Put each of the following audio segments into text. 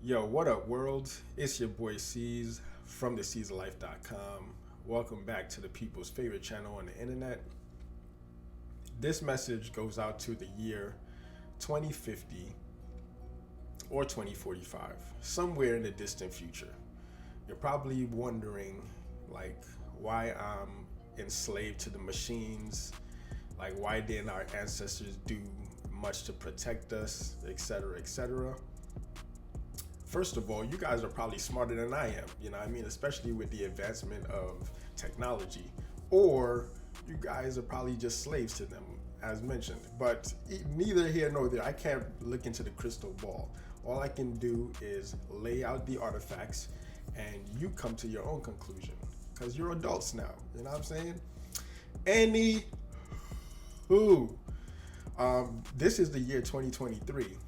Yo, what up, world? It's your boy C's from the CZLife.com. Welcome back to the people's favorite channel on the internet. This message goes out to the year 2050 or 2045, somewhere in the distant future. You're probably wondering, like, why I'm enslaved to the machines, like, why didn't our ancestors do much to protect us, etc., etc. First of all, you guys are probably smarter than I am, you know what I mean? Especially with the advancement of technology. Or you guys are probably just slaves to them, as mentioned. But neither here nor there. I can't look into the crystal ball. All I can do is lay out the artifacts and you come to your own conclusion. Because you're adults now, you know what I'm saying? Anywho, this is the year 2023.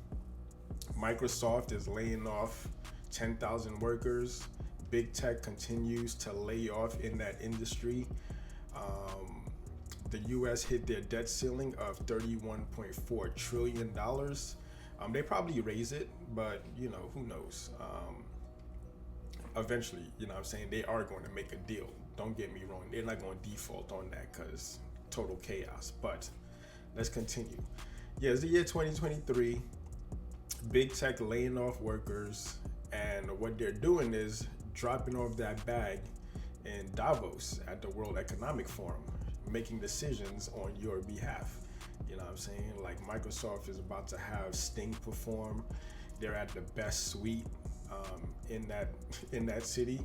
Microsoft is laying off 10,000 workers. Big tech continues to lay off in that industry. The US hit their debt ceiling of $31.4 trillion. They probably raise it, but you know, who knows? Eventually, you know what I'm saying, they are going to make a deal. Don't get me wrong. They're not going to default on that because total chaos. But let's continue. Yeah, it's the year 2023. Big tech laying off workers, and what they're doing is dropping off that bag in Davos at the World Economic Forum, making decisions on your behalf. You know what I'm saying? Like Microsoft is about to have Sting perform. They're at the best suite in that city.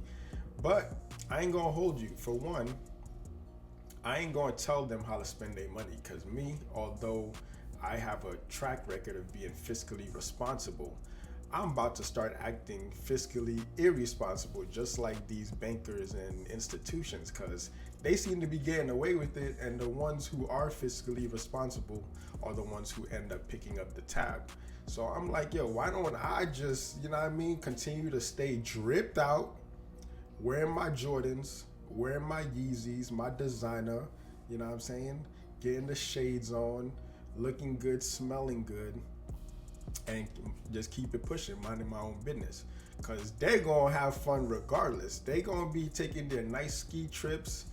But I ain't gonna hold you. For one, I ain't gonna tell them how to spend their money, because me, although I have a track record of being fiscally responsible, I'm about to start acting fiscally irresponsible, just like these bankers and institutions, because they seem to be getting away with it, and the ones who are fiscally responsible are the ones who end up picking up the tab. So I'm like, yo, why don't I just, you know what I mean, continue to stay dripped out, wearing my Jordans, wearing my Yeezys, my designer, you know what I'm saying, getting the shades on, looking good, smelling good, and just keep it pushing, minding my own business. Because they're going to have fun regardless. They're going to be taking their nice ski trips,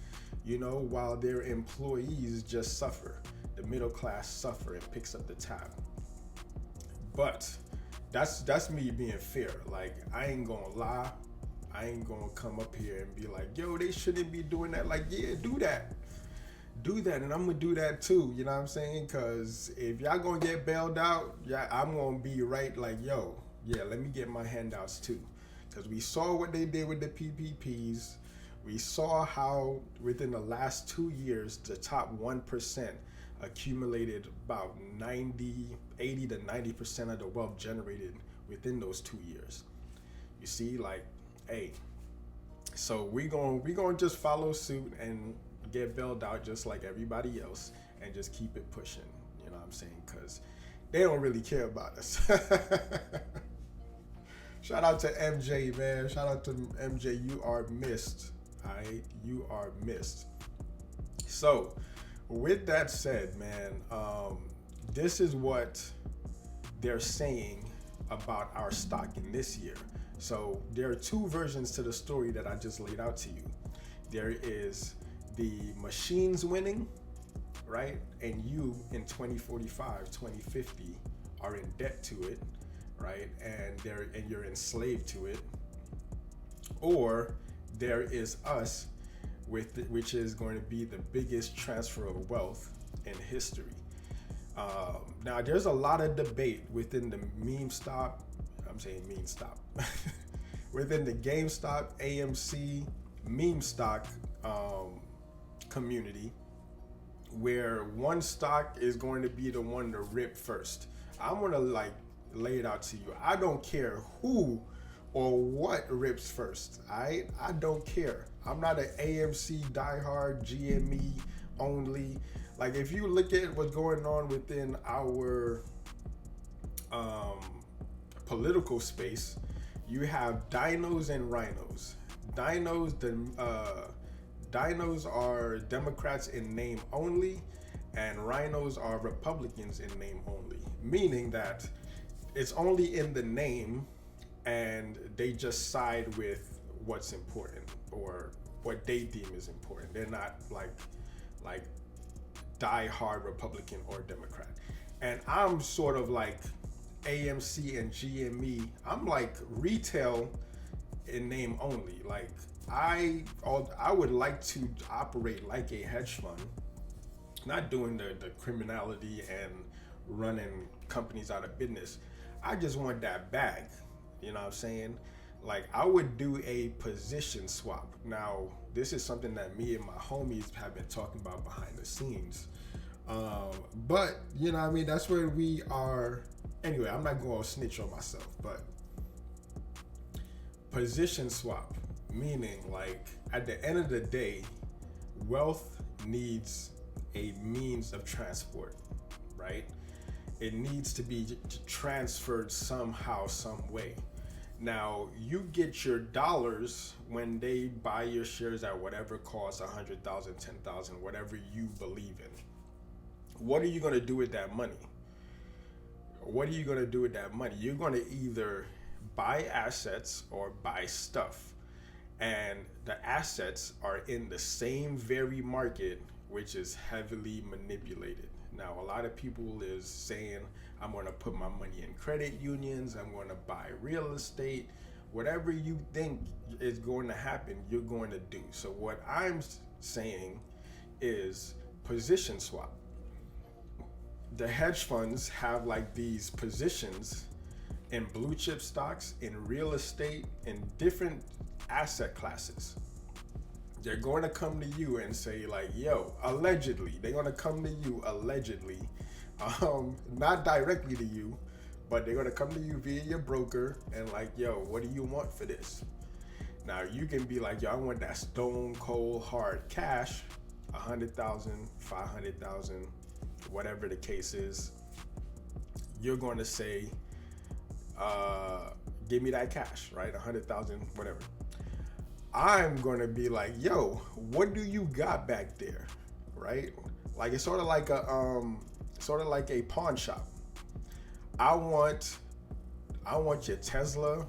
you know, while their employees just suffer. The middle class suffer and picks up the tab. But that's me being fair. Like, I ain't going to lie. I ain't going to come up here and be like, yo, they shouldn't be doing that. Like, yeah, do that, and I'm gonna do that too, you know what I'm saying? Because if y'all gonna get bailed out, yeah, I'm gonna be right, like, yo, yeah, let me get my handouts too. Because we saw what they did with the PPPs. We saw how within the last 2 years the top 1% accumulated about 80 to 90% of the wealth generated within those 2 years. You see, like, hey, so we gonna just follow suit and get bailed out just like everybody else, and just keep it pushing, you know what I'm saying? Because they don't really care about us. Shout out to MJ, man. Shout out to MJ. You are missed. Alright, you are missed. So with that said, man, this is what they're saying about our stock in this year. So there are two versions to the story that I just laid out to you. There is the machines winning, right? And you in 2045, 2050 are in debt to it, right? And you're enslaved to it. Or there is us, which is going to be the biggest transfer of wealth in history. Now there's a lot of debate within the meme stop. I'm saying meme stop. Within the GameStop, AMC, meme stock community, where one stock is going to be the one to rip first. I'm gonna like lay it out to you. I don't care who or what rips first. I don't care. I'm not an AMC diehard, GME only. Like, if you look at what's going on within our political space, you have dinos and rhinos. Dinos are Democrats in name only, and rhinos are Republicans in name only. Meaning that it's only in the name and they just side with what's important or what they deem is important. They're not like die-hard Republican or Democrat. And I'm sort of like AMC and GME. I'm like retail in name only. Like I would like to operate like a hedge fund, not doing the criminality and running companies out of business. I just want that bag. You know what I'm saying? Like I would do a position swap. Now, this is something that me and my homies have been talking about behind the scenes. But you know what I mean? That's where we are. Anyway, I'm not going to snitch on myself, but position swap, meaning like at the end of the day, wealth needs a means of transport, right? It needs to be transferred somehow, some way. Now, you get your dollars when they buy your shares at whatever cost, 100,000, 10,000, whatever you believe in. What are you going to do with that money? What are you going to do with that money? You're going to either buy assets or buy stuff. And the assets are in the same very market, which is heavily manipulated. Now, a lot of people is saying, I'm going to put my money in credit unions, I'm going to buy real estate. Whatever you think is going to happen, you're going to do. So what I'm saying is position swap. The hedge funds have like these positions in blue chip stocks, in real estate, in different asset classes. They're going to come to you and say like, yo, allegedly, they're going to come to you allegedly, not directly to you, but they're going to come to you via your broker and like, yo, what do you want for this? Now you can be like, yo, I want that stone cold hard cash, 100,000, 500,000, whatever the case is. You're going to say, give me that cash, right? 100,000, whatever. I'm going to be like, yo, what do you got back there? Right? Like it's sort of like a pawn shop. I want your Tesla.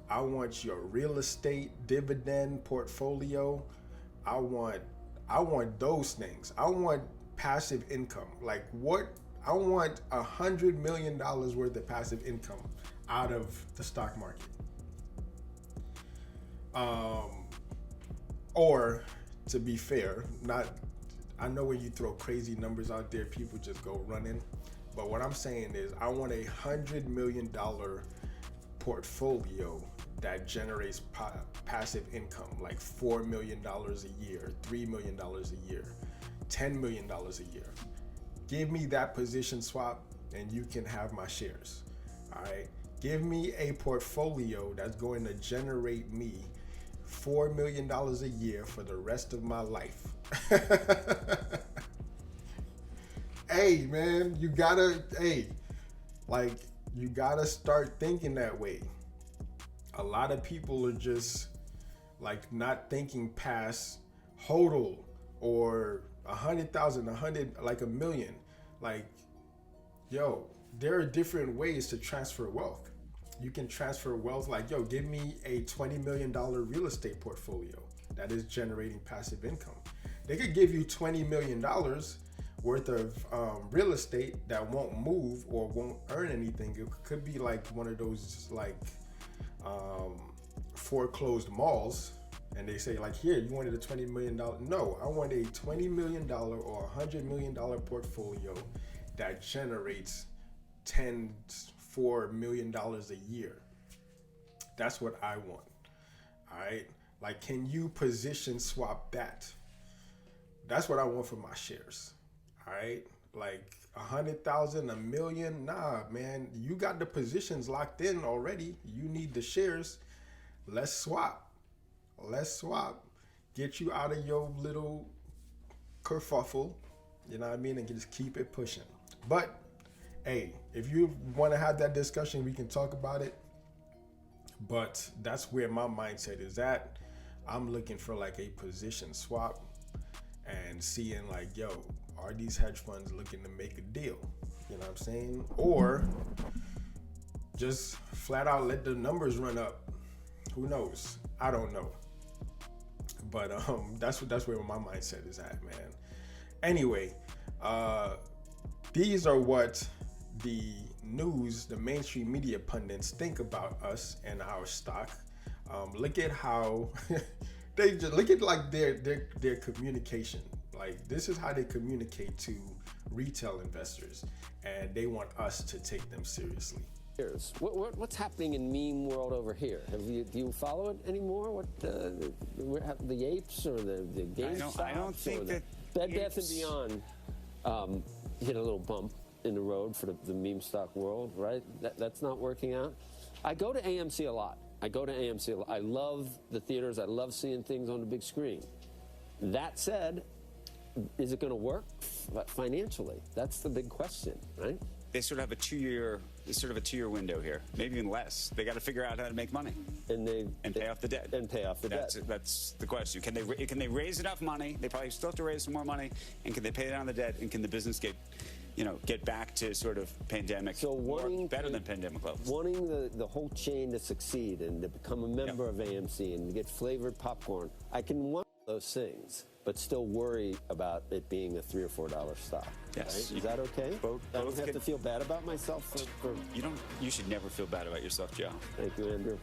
I want your real estate dividend portfolio. I want those things. I want passive income. Like what? I want $100 million worth of passive income out of the stock market. Or to be fair, I know when you throw crazy numbers out there, people just go running. But what I'm saying is I want $100 million portfolio that generates passive income, like $4 million a year, $3 million a year, $10 million a year. Give me that position swap and you can have my shares. All right. Give me a portfolio that's going to generate me $4 million a year for the rest of my life. Hey, man, you gotta start thinking that way. A lot of people are just like not thinking past Hodl or 100,000, like a million. Like, yo, there are different ways to transfer wealth. You can transfer wealth like, yo, give me a $20 million real estate portfolio that is generating passive income. They could give you $20 million worth of real estate that won't move or won't earn anything. It could be like one of those like foreclosed malls, and they say like, here, you wanted a $20 million. No, I want a $20 million or $100 million portfolio that generates $4 million a year. That's what I want. All right. Like, can you position swap that? That's what I want for my shares. All right. Like 100,000, $1 million. Nah, man, you got the positions locked in already. You need the shares. Let's swap. Get you out of your little kerfuffle. You know what I mean? And just keep it pushing. But hey, if you want to have that discussion, we can talk about it. But that's where my mindset is at. I'm looking for like a position swap and seeing like, yo, are these hedge funds looking to make a deal? You know what I'm saying? Or just flat out let the numbers run up. Who knows? I don't know. But that's where my mindset is at, man. Anyway, these are what the news, the mainstream media pundits think about us and our stock. Look at how they just look at like their communication. Like, this is how they communicate to retail investors, and they want us to take them seriously. What's happening in meme world over here? Do you follow it anymore? What the apes or the GameStop? I don't think that Bed Bath and Beyond hit a little bump in the road for the meme stock world, right? That's not working out. I go to AMC a lot. I love the theaters. I love seeing things on the big screen. That said, is it going to work financially? That's the big question, right? They sort of have a two-year window here, maybe even less. They got to figure out how to make money and pay off the debt. That's the question. Can they raise enough money? They probably still have to raise some more money, and can they pay down the debt? And can the business get back to sort of pandemic, better than pandemic levels? Wanting the whole chain to succeed and to become a member of AMC and to get flavored popcorn, I can want those things, but still worry about it being a $3 or $4 stock. Yes. Right? Is that okay? I don't have to feel bad about myself for... You should never feel bad about yourself, Joe. Thank you, Andrew.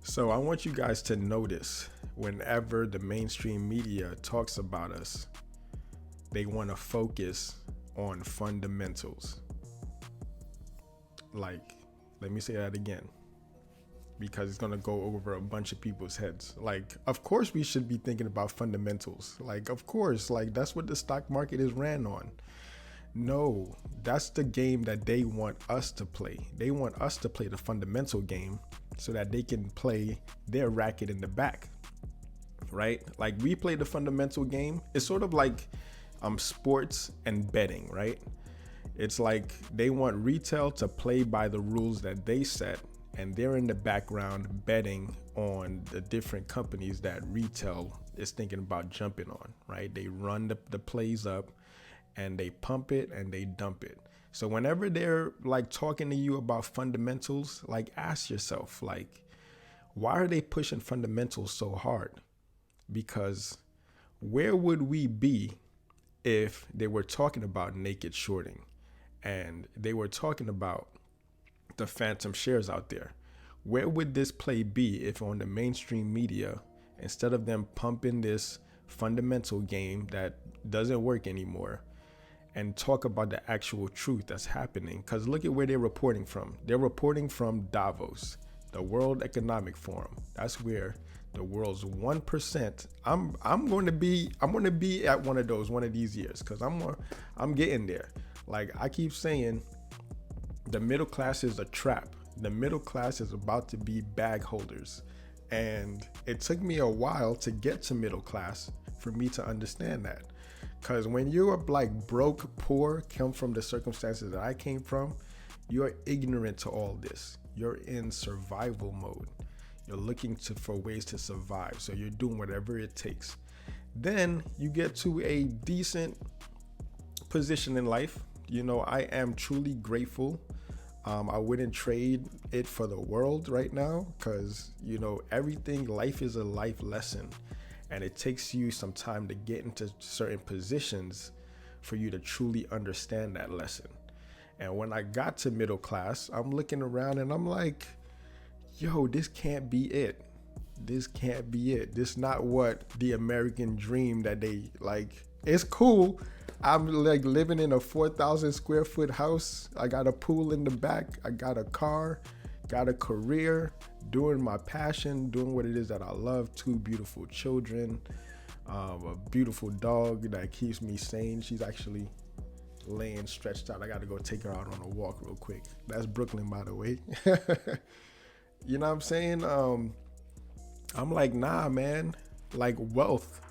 So I want you guys to notice, whenever the mainstream media talks about us, they want to focus on fundamentals. Like, let me say that again, because it's going to go over a bunch of people's heads. Like, of course we should be thinking about fundamentals. Like, of course, like, that's what the stock market is ran on. No, that's the game that they want us to play. They want us to play the fundamental game so that they can play their racket in the back, right? Like, we play the fundamental game. It's sort of like sports and betting, right? It's like they want retail to play by the rules that they set, and they're in the background betting on the different companies that retail is thinking about jumping on, right? They run the plays up and they pump it and they dump it. So whenever they're like talking to you about fundamentals, like, ask yourself, like, why are they pushing fundamentals so hard? Because where would we be if they were talking about naked shorting and they were talking about the phantom shares out there? Where would this play be if on the mainstream media, instead of them pumping this fundamental game that doesn't work anymore and talk about the actual truth that's happening? Because look at where they're reporting from. They're reporting from Davos, the World Economic Forum. That's where the world's 1%. I'm going to be at one of those one of these years, because I'm getting there. Like, I keep saying, the middle class is a trap. The middle class is about to be bag holders. And it took me a while to get to middle class for me to understand that. Because when you're like broke, poor, come from the circumstances that I came from, you're ignorant to all this. You're in survival mode. You're looking for ways to survive. So you're doing whatever it takes. Then you get to a decent position in life. You know, I am truly grateful. I wouldn't trade it for the world right now, because, you know, life is a life lesson, and it takes you some time to get into certain positions for you to truly understand that lesson. And when I got to middle class, I'm looking around and I'm like, yo, this can't be it. This can't be it. This is not what the American dream that they like. It's cool. I'm like living in a 4,000 square foot house. I got a pool in the back. I got a car, got a career, doing my passion, doing what it is that I love. 2 beautiful children, a beautiful dog that keeps me sane. She's actually laying stretched out. I got to go take her out on a walk real quick. That's Brooklyn, by the way. You know what I'm saying? I'm like, nah, man, like wealth.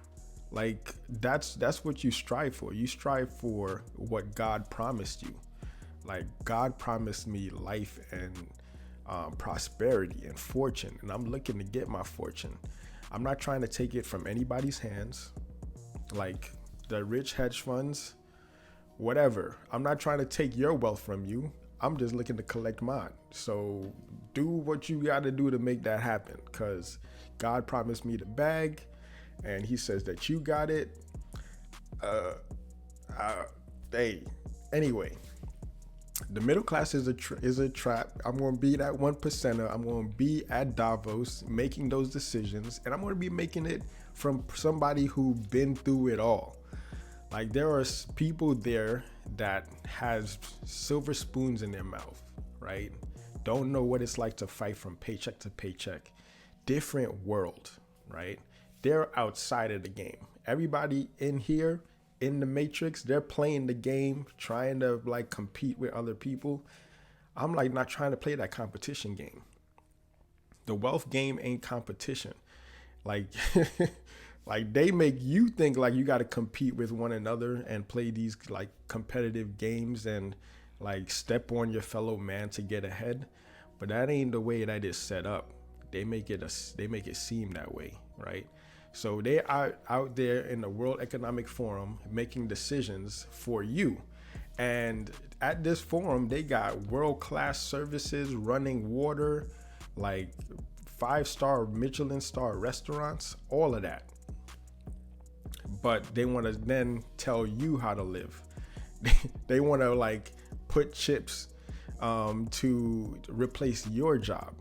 Like, that's what you strive for. You strive for what God promised you. Like, God promised me life and prosperity and fortune, and I'm looking to get my fortune. I'm not trying to take it from anybody's hands, like the rich hedge funds, whatever. I'm not trying to take your wealth from you. I'm just looking to collect mine. So do what you got to do to make that happen, because God promised me the bag, and he says that you got it. Hey, anyway, the middle class is a trap. I'm going to be that 1%er. I'm going to be at Davos making those decisions, and I'm going to be making it from somebody who been through it all. Like, there are people there that has silver spoons in their mouth, right? Don't know what it's like to fight from paycheck to paycheck. Different world, right? They're outside of the game. Everybody in here, in the Matrix, they're playing the game, trying to like compete with other people. I'm like not trying to play that competition game. The wealth game ain't competition. Like, like they make you think like you got to compete with one another and play these like competitive games and like step on your fellow man to get ahead. But that ain't the way that is set up. They make it seem that way, right? So they are out there in the World Economic Forum making decisions for you. And at this forum, they got world-class services, running water, like 5-star Michelin star restaurants, all of that. But they want to then tell you how to live. They want to like put chips to replace your job.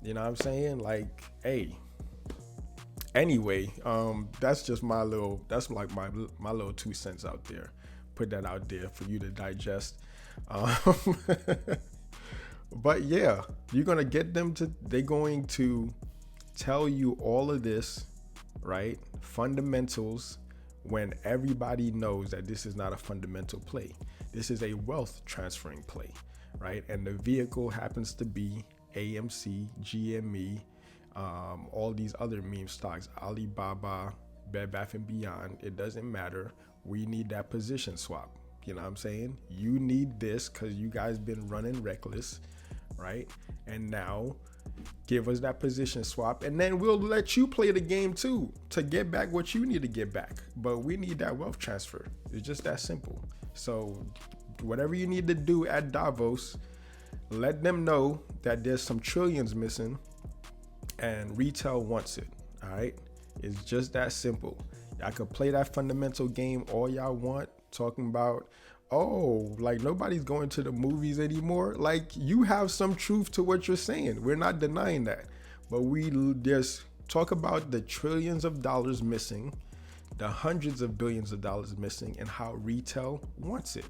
You know what I'm saying? Like, hey. Anyway, that's just my little 2 cents out there. Put that out there for you to digest. But yeah, you're going to get them they're going to tell you all of this, right? Fundamentals, when everybody knows that this is not a fundamental play. This is a wealth transferring play, right? And the vehicle happens to be AMC, GME, all these other meme stocks, Alibaba, Bed Bath & Beyond. It doesn't matter. We need that position swap. You know what I'm saying? You need this because you guys been running reckless, right? And now give us that position swap, and then we'll let you play the game too to get back what you need to get back. But we need that wealth transfer. It's just that simple. So whatever you need to do at Davos, let them know that there's some trillions missing and retail wants it. All right, it's just that simple. Y'all can play that fundamental game all y'all want, talking about, oh, like nobody's going to the movies anymore. Like, you have some truth to what you're saying. We're not denying that, but we just talk about the trillions of dollars missing, the hundreds of billions of dollars missing, and how retail wants it.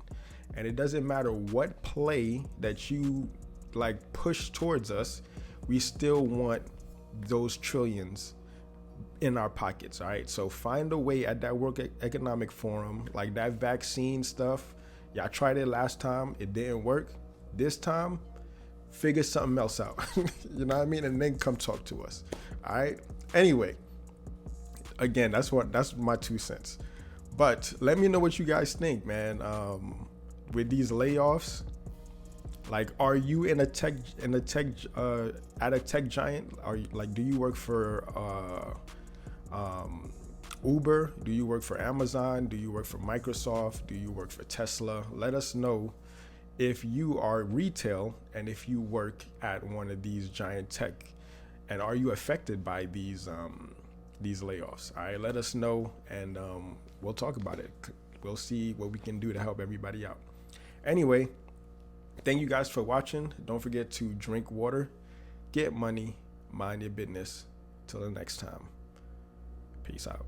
And it doesn't matter what play that you like push towards us, we still want those trillions in our pockets. All right, so find a way at that World Economic Forum, like that vaccine stuff. Y'all tried it last time, it didn't work. This time, figure something else out. You know what I mean? And then come talk to us. All right, anyway, again, that's my 2 cents. But let me know what you guys think, man. With these layoffs, like, are you at a tech giant? Are you, like, do you work for Uber? Do you work for Amazon? Do you work for Microsoft? Do you work for Tesla? Let us know if you are retail and if you work at one of these giant tech, and are you affected by these layoffs? All right, let us know, and we'll talk about it. We'll see what we can do to help everybody out. Anyway, thank you guys for watching. Don't forget to drink water, get money, mind your business. Till the next time. Peace out.